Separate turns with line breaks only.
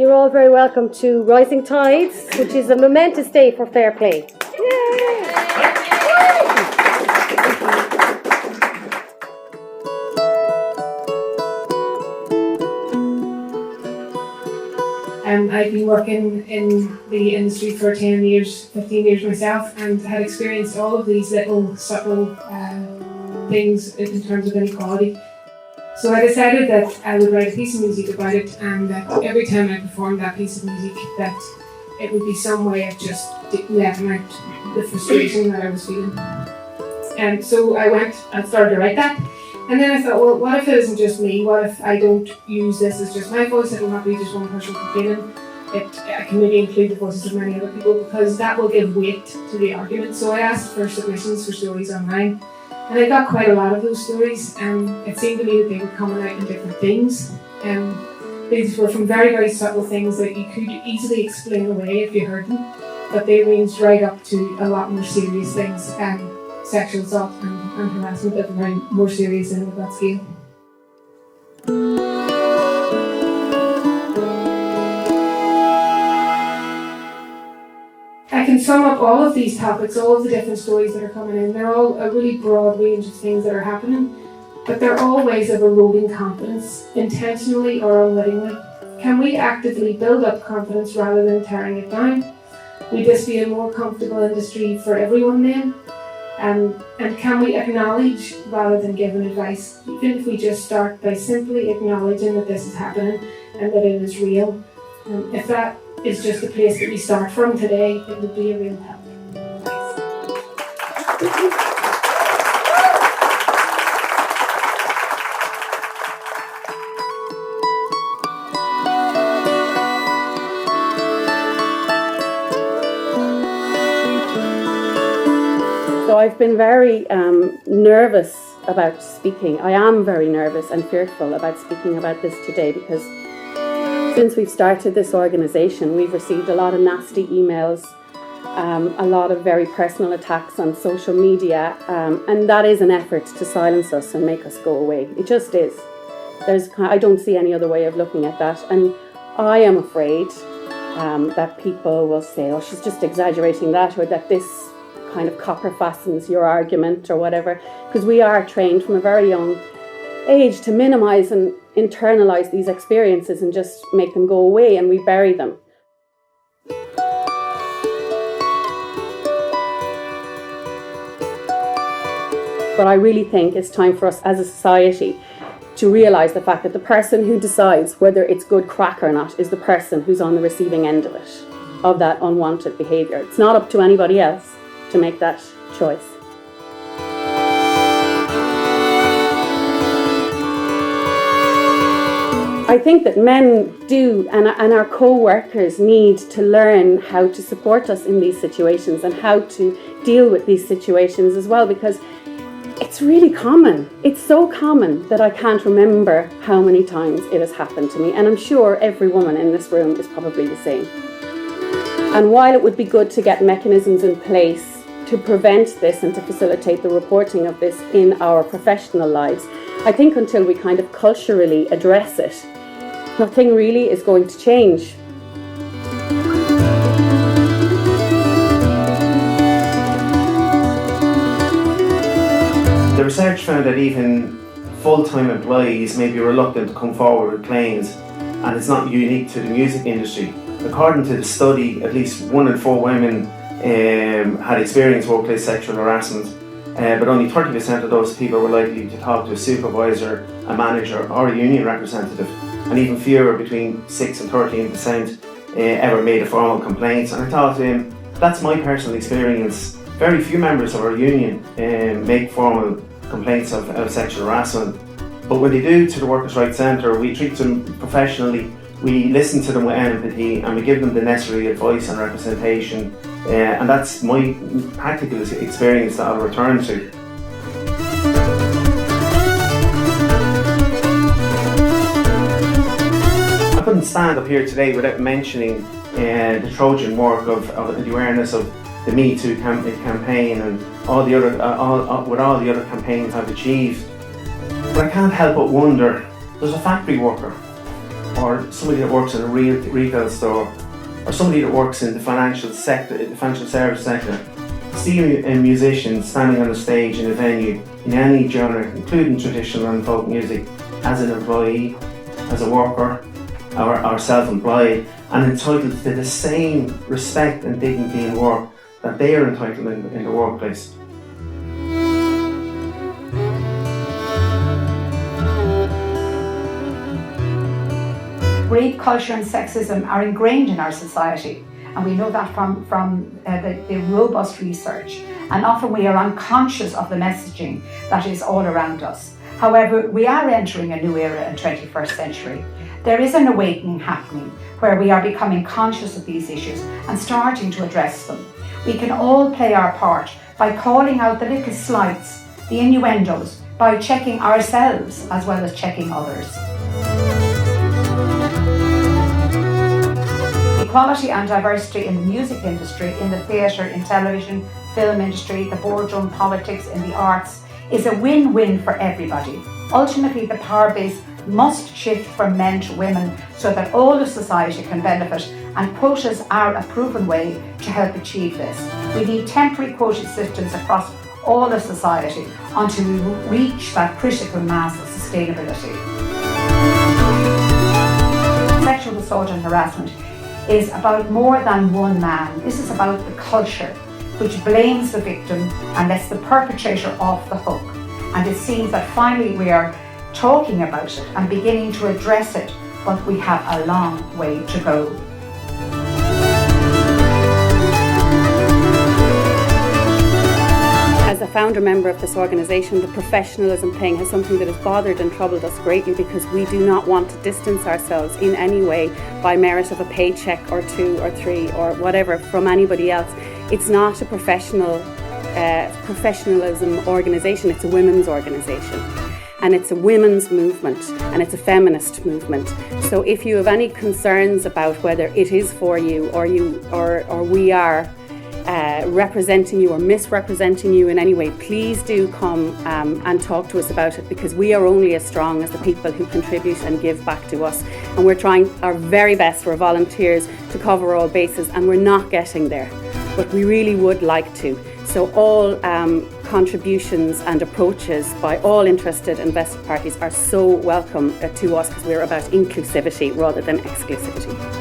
You're all very welcome to Rising Tides, which is a momentous day for FairPlé.
I've been working in the industry for 10 years, 15 years myself, and had experienced all of these little subtle things in terms of inequality. So I decided that I would write a piece of music about it, and that every time I performed that piece of music, that it would be some way of just letting out the frustration that I was feeling. And so I went and started to write that. And then I thought, well, what if it isn't just me? What if I don't use this as just my voice? It will not be just one person complaining. I can maybe include the voices of many other people, because that will give weight to the argument. So I asked for submissions for stories online. And I got quite a lot of those stories, and it seemed to me that they were coming out in different things. These were from very, very subtle things that you could easily explain away if you heard them, but they ranged right up to a lot more serious things. Sexual assault and harassment at the very more serious end of that scale. I can sum up all of these topics, all of the different stories that are coming in. They're all a really broad range of things that are happening, but they're all ways of eroding confidence, intentionally or unwittingly. Can we actively build up confidence rather than tearing it down? Would this be a more comfortable industry for everyone then? And can we acknowledge rather than giving advice, even if we just start by simply acknowledging that this is happening and that it is real? If that is just the place that we start from today, it would be a real help. Thanks.
So I've been very nervous about speaking. I am very nervous and fearful about speaking about this today, because since we've started this organisation, we've received a lot of nasty emails, a lot of very personal attacks on social media, and that is an effort to silence us and make us go away. It just is. I don't see any other way of looking at that, and I am afraid that people will say, oh, she's just exaggerating that, or that this kind of copper fastens your argument or whatever, because we are trained from a very young age to minimise and internalise these experiences and just make them go away, and we bury them. But I really think it's time for us as a society to realise the fact that the person who decides whether it's good crack or not is the person who's on the receiving end of it, of that unwanted behaviour. It's not up to anybody else to make that choice. I think that men do, and our co-workers need to learn how to support us in these situations and how to deal with these situations as well, because it's really common. It's so common that I can't remember how many times it has happened to me, and I'm sure every woman in this room is probably the same. And while it would be good to get mechanisms in place to prevent this and to facilitate the reporting of this in our professional lives, I think until we kind of culturally address it, nothing really is going to change.
The research found that even full-time employees may be reluctant to come forward with claims, and it's not unique to the music industry. According to the study, at least 1 in 4 women had experienced workplace sexual harassment, but only 30% of those people were likely to talk to a supervisor, a manager or a union representative, and even fewer, between 6 and 13%, ever made a formal complaint. And I thought, that's my personal experience. Very few members of our union make formal complaints of sexual harassment, but when they do, to the Workers' Rights Centre, we treat them professionally. We listen to them with empathy, and we give them the necessary advice and representation, and that's my practical experience that I'll return to. I couldn't stand up here today without mentioning the Trojan work of the awareness of the Me Too campaign and all the other campaigns I've achieved. But I can't help but wonder, there's a factory worker or somebody that works in a retail store, or somebody that works in the financial sector, the financial service sector, see a musician standing on a stage in a venue in any genre, including traditional and folk music, as an employee, as a worker, or self-employed, and entitled to the same respect and dignity in work that they are entitled in the workplace.
Rape culture and sexism are ingrained in our society, and we know that from the robust research, and often we are unconscious of the messaging that is all around us. However, we are entering a new era in 21st century. There is an awakening happening where we are becoming conscious of these issues and starting to address them. We can all play our part by calling out the little slights, the innuendos, by checking ourselves as well as checking others. Equality and diversity in the music industry, in the theatre, in television, film industry, the boardroom, politics, in the arts, is a win-win for everybody. Ultimately, the power base must shift from men to women so that all of society can benefit, and quotas are a proven way to help achieve this. We need temporary quota systems across all of society until we reach that critical mass of sustainability. Sexual assault and harassment is about more than one man. This is about the culture which blames the victim and lets the perpetrator off the hook. And it seems that finally we are talking about it and beginning to address it, but we have a long way to go.
As a founder member of this organisation, the professionalism thing is something that has bothered and troubled us greatly, because we do not want to distance ourselves in any way by merit of a paycheck or 2 or 3 or whatever from anybody else. It's not a professionalism organisation, it's a women's organisation. And it's a women's movement, and it's a feminist movement. So if you have any concerns about whether it is for you, or we are representing you or misrepresenting you in any way, please do come and talk to us about it, because we are only as strong as the people who contribute and give back to us. And we're trying our very best, we're volunteers, to cover all bases, and we're not getting there, but we really would like to. So all contributions and approaches by all interested and vested parties are so welcome to us, because we're about inclusivity rather than exclusivity.